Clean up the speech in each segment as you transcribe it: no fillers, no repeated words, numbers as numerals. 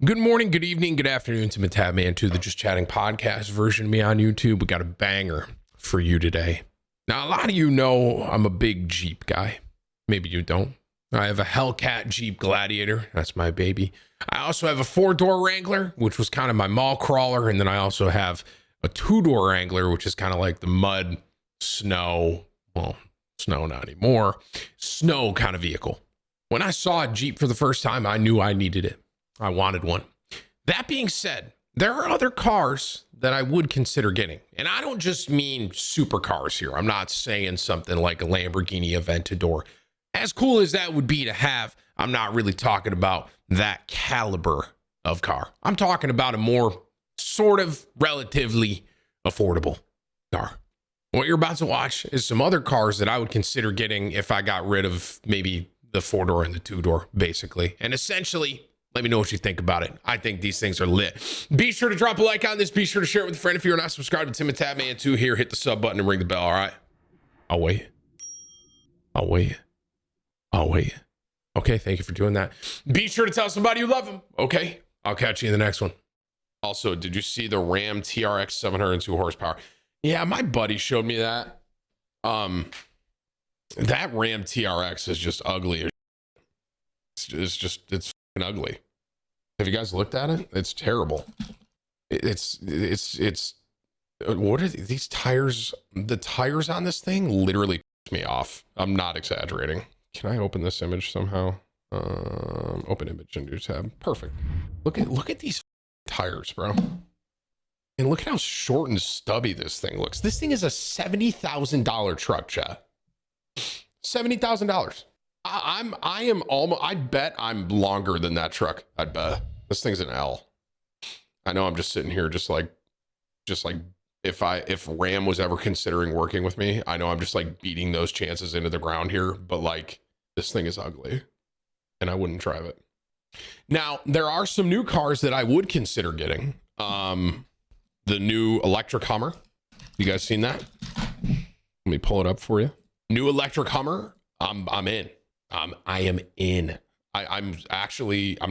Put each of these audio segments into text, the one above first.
Good morning, good evening, good afternoon to TimTheTatman, to the Just Chatting podcast version of me on YouTube. We got a banger for you today. Now, a lot of you know I'm a big Jeep guy. Maybe you don't. I have a Hellcat Jeep Gladiator. That's my baby. I also have a 4-door Wrangler, which was kind of my mall crawler. And then I also have a 2-door Wrangler, which is kind of like the mud, snow, well, snow not anymore, snow kind of vehicle. When I saw a Jeep for the first time, I knew I needed it. I wanted one. That being said, there are other cars that I would consider getting. And I don't just mean supercars here. I'm not saying something like a Lamborghini Aventador. As cool as that would be to have, I'm not really talking about that caliber of car. I'm talking about a more sort of relatively affordable car. What you're about to watch is some other cars that I would consider getting if I got rid of maybe the 4-door and the 2-door, basically. And essentially, let me know what you think about it. I think these things are lit. Be sure to drop a like on this. Be sure to share it with a friend. If you're not subscribed to TimTheTatman 2 here, hit the sub button and ring the bell, all right? I'll wait. Okay, thank you for doing that. Be sure to tell somebody you love them, okay? I'll catch you in the next one. Also, did you see the Ram TRX 702 horsepower? Yeah, my buddy showed me that. That Ram TRX is just ugly. It's ugly. Have you guys looked at it? It's terrible. It's what are these tires? The tires on this thing literally piss me off. I'm not exaggerating. Can I open this image somehow? Open image in new tab. Perfect. Look at these tires, bro. And look at how short and stubby this thing looks. This thing is a $70,000 truck, chat. $70,000. I bet I'm longer than that truck. I bet this thing's an L. I know I'm just sitting here just like if Ram was ever considering working with me, I know I'm just like beating those chances into the ground here, but like this thing is ugly and I wouldn't drive it. Now, there are some new cars that I would consider getting. The new electric Hummer. You guys seen that? Let me pull it up for you. New electric Hummer. I'm in. I am in. I'm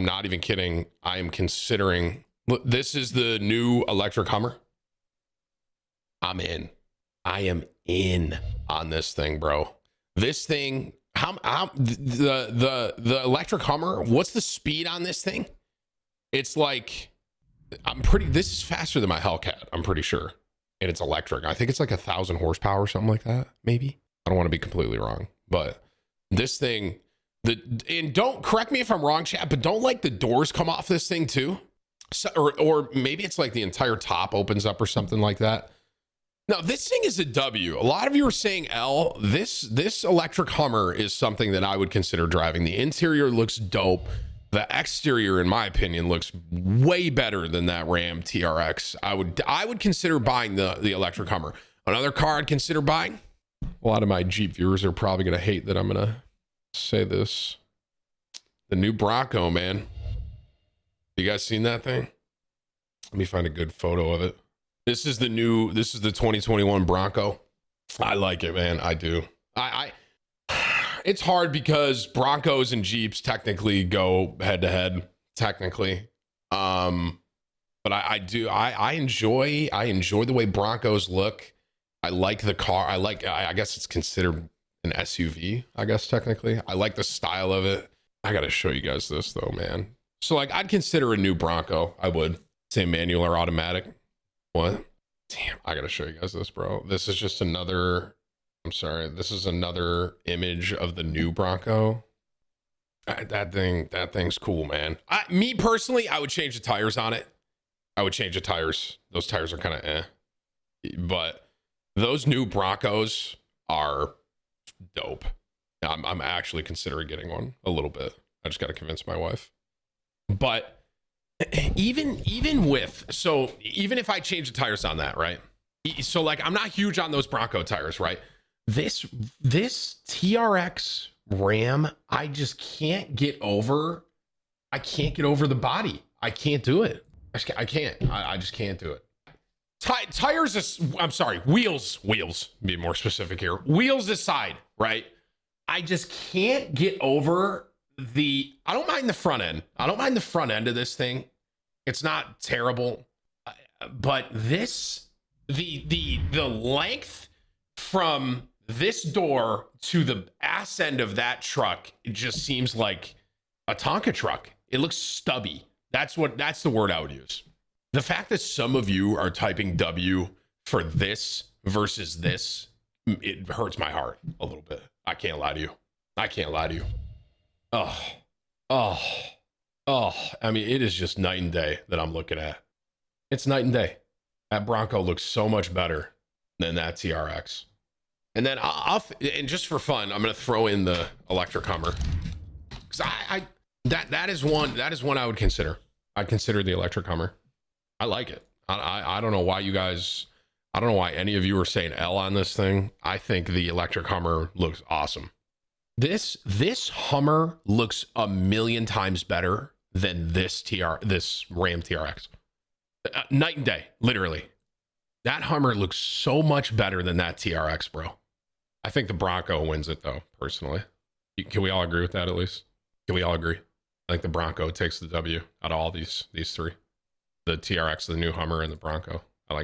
not even kidding. I am considering. Look, this is the new electric Hummer. I'm in. I am in on this thing, bro. This thing. The electric Hummer. What's the speed on this thing? It's like this is faster than my Hellcat. I'm pretty sure, and it's electric. I think it's like 1,000 horsepower or something like that. Maybe. I don't want to be completely wrong, but. This thing, and don't correct me if I'm wrong, chat, but don't like the doors come off this thing too? So, or maybe it's like the entire top opens up or something like that. No, this thing is a W. A lot of you are saying L. This electric Hummer is something that I would consider driving. The interior looks dope. The exterior, in my opinion, looks way better than that Ram TRX. I would consider buying the electric Hummer. Another car I'd consider buying. A lot of my Jeep viewers are probably going to hate that I'm going to say this. The new Bronco, man. You guys seen that thing? Let me find a good photo of it. This is the 2021 Bronco. I like it, man. I do. It's hard because Broncos and Jeeps technically go head to head, technically. But I enjoy the way Broncos look. I like the car. I guess it's considered an SUV, I guess, technically. I like the style of it. I got to show you guys this though, man. So like, I'd consider a new Bronco. I would say manual or automatic. What? Damn, I got to show you guys this, bro. This is just another, this is another image of the new Bronco. That thing's cool, man. Me personally, I would change the tires on it. I would change the tires. Those tires are kind of but those new Broncos are dope. I'm actually considering getting one a little bit. I just got to convince my wife. But even if I change the tires on that, right? So like, I'm not huge on those Bronco tires, right? This TRX Ram, I just can't get over. I can't get over the body. I can't do it. I can't. I just can't do it. Tires, I'm sorry, wheels, be more specific here. Wheels aside, right? I just can't get over I don't mind the front end. I don't mind the front end of this thing. It's not terrible, but this the length from this door to the ass end of that truck, it just seems like a Tonka truck. It looks stubby. That's the word I would use. The fact that some of you are typing W for this versus this, it hurts my heart a little bit. I can't lie to you. I can't lie to you. Oh. I mean, it is just night and day that I'm looking at. It's night and day. That Bronco looks so much better than that TRX. And then and just for fun, I'm gonna throw in the electric Hummer, because that is one I would consider. I'd consider the electric Hummer. I like it. I don't know why you guys. I don't know why any of you are saying L on this thing. I think the electric Hummer looks awesome. This Hummer looks a million times better than this Ram TRX. Night and day, literally. That Hummer looks so much better than that TRX, bro. I think the Bronco wins it, though, personally. Can we all agree with that, at least? Can we all agree? I think the Bronco takes the W out of all these three. The TRX, the new Hummer, and the Bronco. I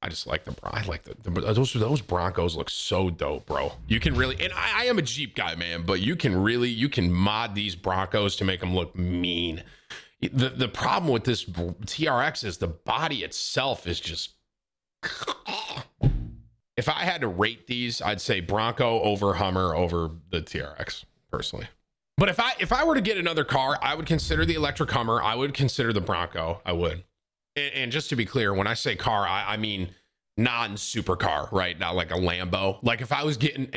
just like those Broncos look so dope, bro. You can really, and I am a Jeep guy, man, but you can mod these Broncos to make them look mean. The problem with this TRX is the body itself is just, if I had to rate these, I'd say Bronco over Hummer over the TRX, personally. But if I were to get another car, I would consider the electric Hummer. I would consider the Bronco. I would. And just to be clear, when I say car, I mean non-supercar, right? Not like a Lambo. Like if I was getting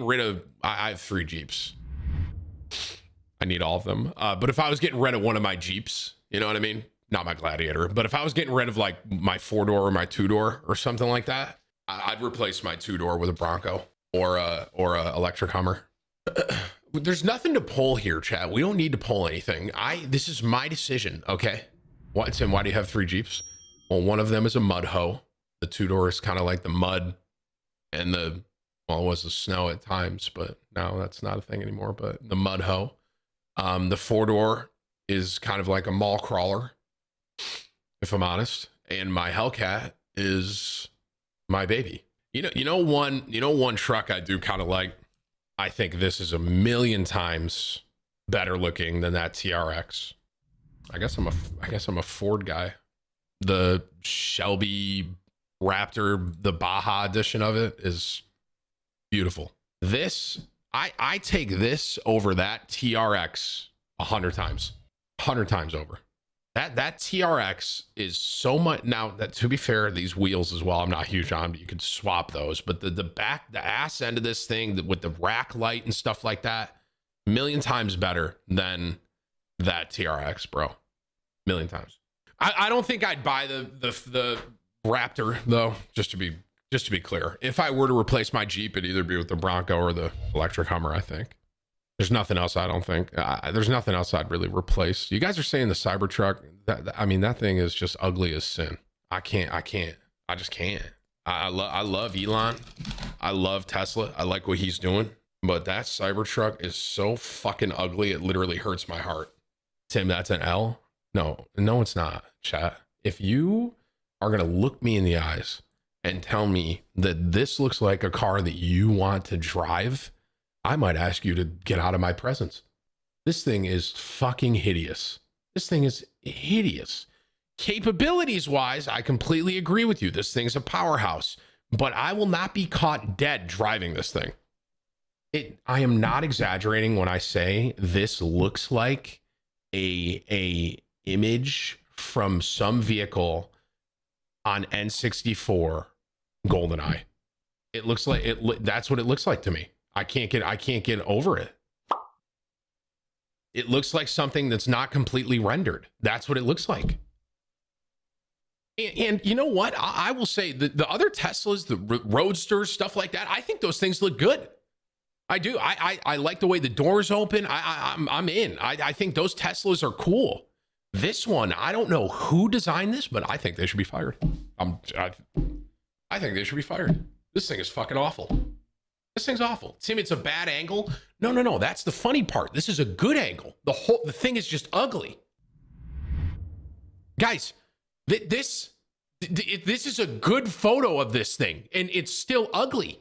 rid of, I have 3 Jeeps. I need all of them. But if I was getting rid of one of my Jeeps, you know what I mean? Not my Gladiator, but if I was getting rid of like my 4-door or my 2-door or something like that, I'd replace my 2-door with a Bronco or a electric Hummer. There's nothing to pull here, chat. We don't need to pull anything. This is my decision, okay? What, Tim, why do you have 3 Jeeps? Well, one of them is a mud hoe. The 2-door is kind of like the mud and it was the snow at times, but now that's not a thing anymore, but the mud hoe. The 4-door is kind of like a mall crawler, if I'm honest. And my Hellcat is my baby. You know one truck I do kind of like. I think this is a million times better looking than that TRX. I guess I'm a Ford guy. The Shelby Raptor, the Baja edition of it is beautiful. This, I take this over that TRX 100 times. 100 times over. That TRX is so much. Now, that, to be fair, these wheels as well, I'm not huge on, but you could swap those. But the ass end of this thing with the rack light and stuff like that, a million times better than that TRX, bro. A million times. I don't think I'd buy the Raptor though. Just to be clear, if I were to replace my Jeep, it'd either be with the Bronco or the electric Hummer. I think there's nothing else. I don't think there's nothing else I'd really replace. You guys are saying the Cybertruck. I mean, that thing is just ugly as sin. I just can't. I love Elon. I love Tesla. I like what he's doing. But that Cybertruck is so fucking ugly. It literally hurts my heart. Tim, that's an L? No, it's not, chat. If you are going to look me in the eyes and tell me that this looks like a car that you want to drive, I might ask you to get out of my presence. This thing is fucking hideous. This thing is hideous. Capabilities wise, I completely agree with you. This thing's a powerhouse, but I will not be caught dead driving this thing. I am not exaggerating when I say this looks like a image from some vehicle on N64 GoldenEye. It looks like that's what it looks like to me. I can't get over it. It looks like something that's not completely rendered. That's what it looks like. And you know what? I will say the other Teslas, the Roadsters, stuff like that, I think those things look good. I do. I like the way the doors open. I'm in. I think those Teslas are cool. This one, I don't know who designed this, but I think they should be fired. I think they should be fired. This thing is fucking awful. This thing's awful. Tim, it's a bad angle. No. That's the funny part. This is a good angle. The thing is just ugly. Guys, this is a good photo of this thing, and it's still ugly.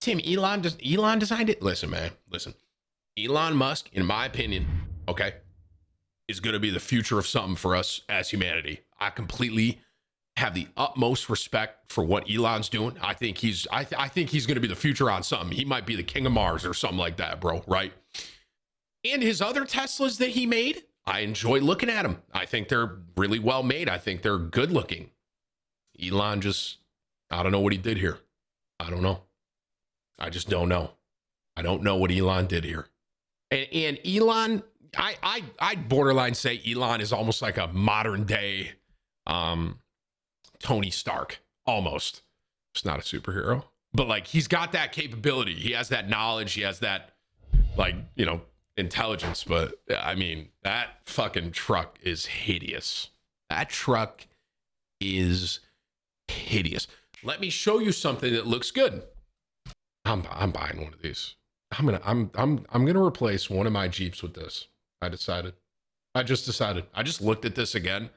Tim, Elon designed it. Listen, man, listen. Elon Musk, in my opinion, okay, is going to be the future of something for us as humanity. I completely have the utmost respect for what Elon's doing. I think he's going to be the future on something. He might be the king of Mars or something like that, bro, right? And his other Teslas that he made, I enjoy looking at them. I think they're really well made. I think they're good looking. Elon just, I don't know what he did here. I don't know. I just don't know. I don't know what Elon did here. And Elon, I'd borderline say Elon is almost like a modern day Tony Stark, almost. It's not a superhero, but like he's got that capability. He has that knowledge. He has that, like, you know, intelligence. But I mean, that fucking truck is hideous. That truck is hideous. Let me show you something that looks good. I'm buying one of these. I'm gonna replace one of my Jeeps with this. I just decided. I just looked at this again,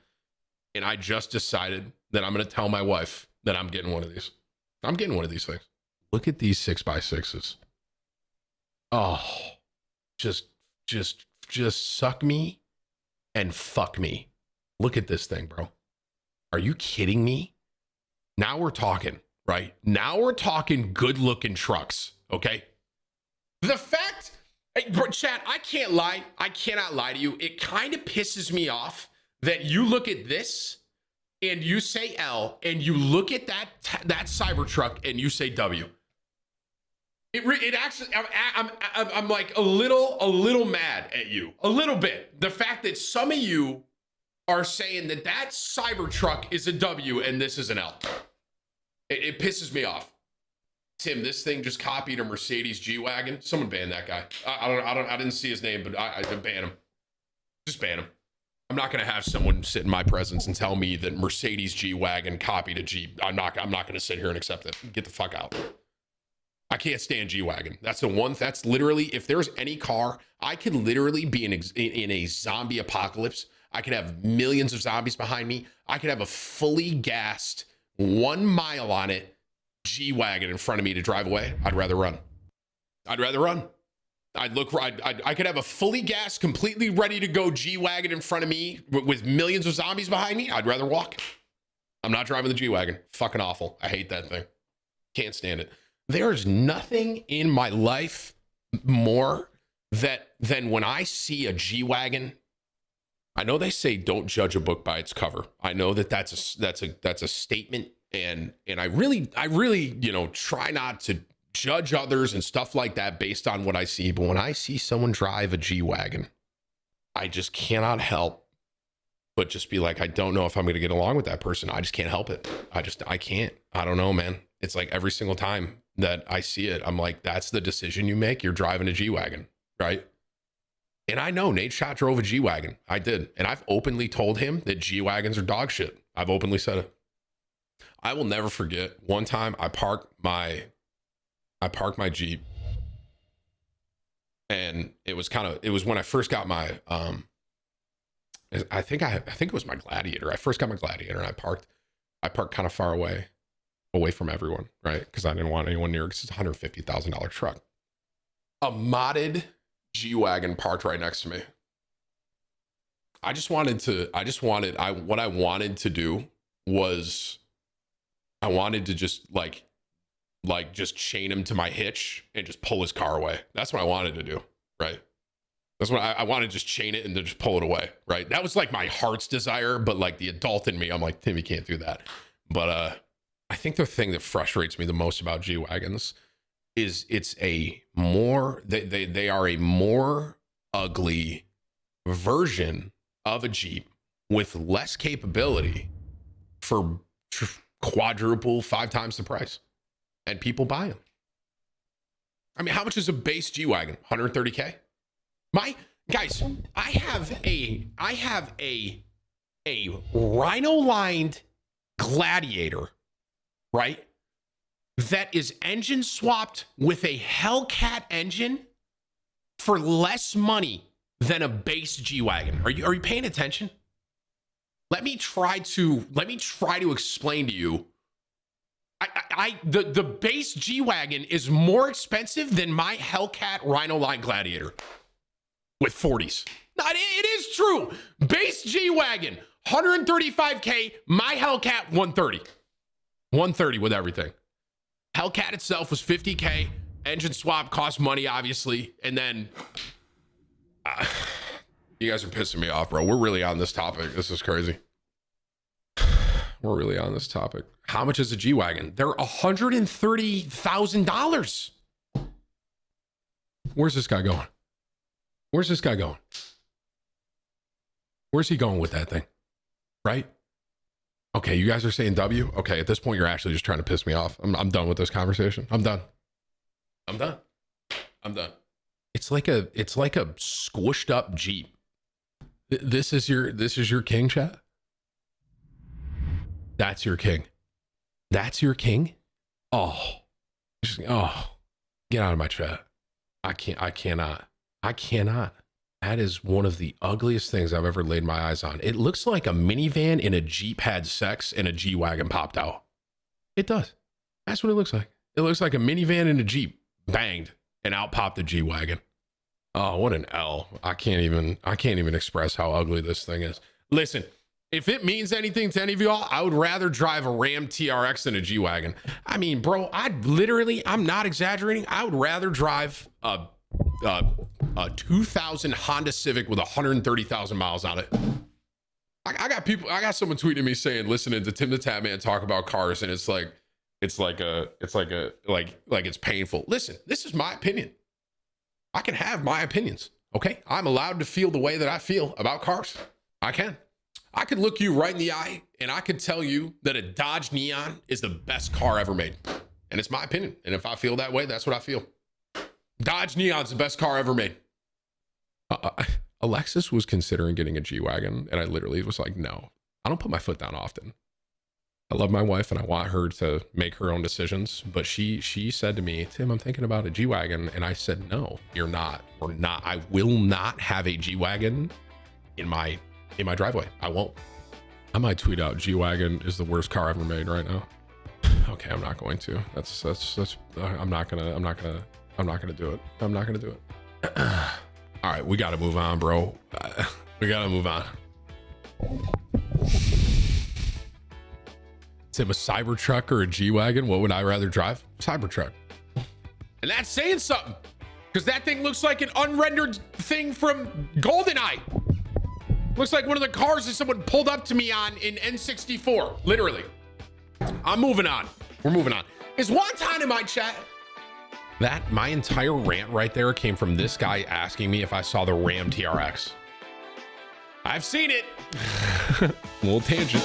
and I just decided that I'm gonna tell my wife that I'm getting one of these. I'm getting one of these things. Look at these 6x6s. Oh, just suck me and fuck me. Look at this thing, bro. Are you kidding me? Now we're talking, right? Now we're talking good looking trucks, okay? The fact, chat, I can't lie. I cannot lie to you. It kind of pisses me off that you look at this and you say L, and you look at that Cybertruck and you say W. It actually, I'm like a little mad at you, a little bit. The fact that some of you are saying that Cybertruck is a W and this is an L. It pisses me off. Tim, this thing just copied a Mercedes G-Wagon. Someone ban that guy. I didn't see his name, but I ban him. Just ban him. I'm not going to have someone sit in my presence and tell me that Mercedes G-Wagon copied a Jeep. I'm not going to sit here and accept it. Get the fuck out. I can't stand G-Wagon. That's the one. That's literally, if there's any car, I could literally be in a zombie apocalypse. I could have millions of zombies behind me. I could have a fully gassed 1 mile on it G-Wagon in front of me to drive away. I'd rather run. I could have a fully gassed, completely ready to go G-Wagon in front of me with millions of zombies behind me. I'd rather walk. I'm not driving the G-Wagon. Fucking awful. I hate that thing. Can't stand it. There's nothing in my life more than when I see a G-Wagon. I know they say don't judge a book by its cover. I know that's a statement, and I really, you know, try not to judge others and stuff like that based on what I see. But when I see someone drive a G-Wagon, I just cannot help but just be like, I don't know if I'm going to get along with that person. I just can't help it. I can't. I don't know, man. It's like every single time that I see it, I'm like, that's the decision you make. You're driving a G-Wagon, right? And I know Nate Shot drove a G-Wagon. I did. And I've openly told him that G-Wagons are dog shit. I've openly said it. I will never forget one time I parked my Jeep, and it was when I first got my I think it was my Gladiator. I first got my Gladiator, and I parked kind of far away from everyone, right? Because I didn't want anyone near, because it's a $150,000 truck. A modded G-Wagon parked right next to me. What I wanted to do was I wanted to just like just chain him to my hitch and just pull his car away. That's what I wanted to do, right? That's what I wanted to just chain it and then just pull it away, right? That was like my heart's desire, but like the adult in me, I'm like, Tim, you can't do that. But I think the thing that frustrates me the most about G-Wagons is they are a more ugly version of a Jeep with less capability for quadruple 5 times the price, and people buy them. I mean, how much is a base G-Wagon? 130K? My guys, I have a rhino lined Gladiator, right? That is engine swapped with a Hellcat engine for less money than a base G-Wagon. Are you paying attention? Let me try to explain to you. The base G-Wagon is more expensive than my Hellcat Rhino Line Gladiator with 40s. It is true. Base G-Wagon, 135K, my Hellcat 130. 130 with everything. Hellcat itself was 50K. Engine swap cost money, obviously. And then you guys are pissing me off, bro. We're really on this topic. This is crazy. We're really on this topic. How much is a G-Wagon? They're $130,000. Where's this guy going? Where's this guy going? Where's he going with that thing? Right? Okay, you guys are saying W? Okay, at this point, you're actually just trying to piss me off. I'm done with this conversation. I'm done. It's like a squished up Jeep. This is your king, chat? That's your king. That's your king? Oh, get out of my chat. I cannot. That is one of the ugliest things I've ever laid my eyes on. It looks like a minivan in a Jeep had sex and a G-Wagon popped out. It does. That's what it looks like. It looks like a minivan in a Jeep banged and out popped the G-Wagon. Oh, what an L. I can't even express how ugly this thing is. Listen, if it means anything to any of y'all, I would rather drive a Ram TRX than a G-Wagon. I mean, bro, I'm not exaggerating. I would rather drive a 2000 Honda Civic with 130,000 miles on it. I got someone tweeting me saying, listening to TimTheTatman talk about cars, and it's painful. Listen, this is my opinion. I can have my opinions, okay? I'm allowed to feel the way that I feel about cars. I can. I could look you right in the eye and I could tell you that a Dodge Neon is the best car ever made. And it's my opinion. And if I feel that way, that's what I feel. Dodge Neon's the best car ever made. Alexis was considering getting a G-Wagon, and I literally was like, no, I don't put my foot down often. I love my wife and I want her to make her own decisions. But she said to me, Tim, I'm thinking about a G-Wagon. And I said, no, you're not. We're not. I will not have a G-Wagon in my driveway. I won't. I might tweet out G-Wagon is the worst car ever made right now. Okay, I'm not going to. That's I'm not gonna do it. I'm not gonna do it. All right, we gotta move on, bro. We gotta move on. Tim, a Cybertruck or a G-Wagon? What would I rather drive? Cybertruck. And that's saying something, because that thing looks like an unrendered thing from GoldenEye. Looks like one of the cars that someone pulled up to me on in N64, literally. I'm moving on. We're moving on. Is Wonton in my chat? That, my entire rant right there came from this guy asking me if I saw the Ram TRX. I've seen it. Little tangent.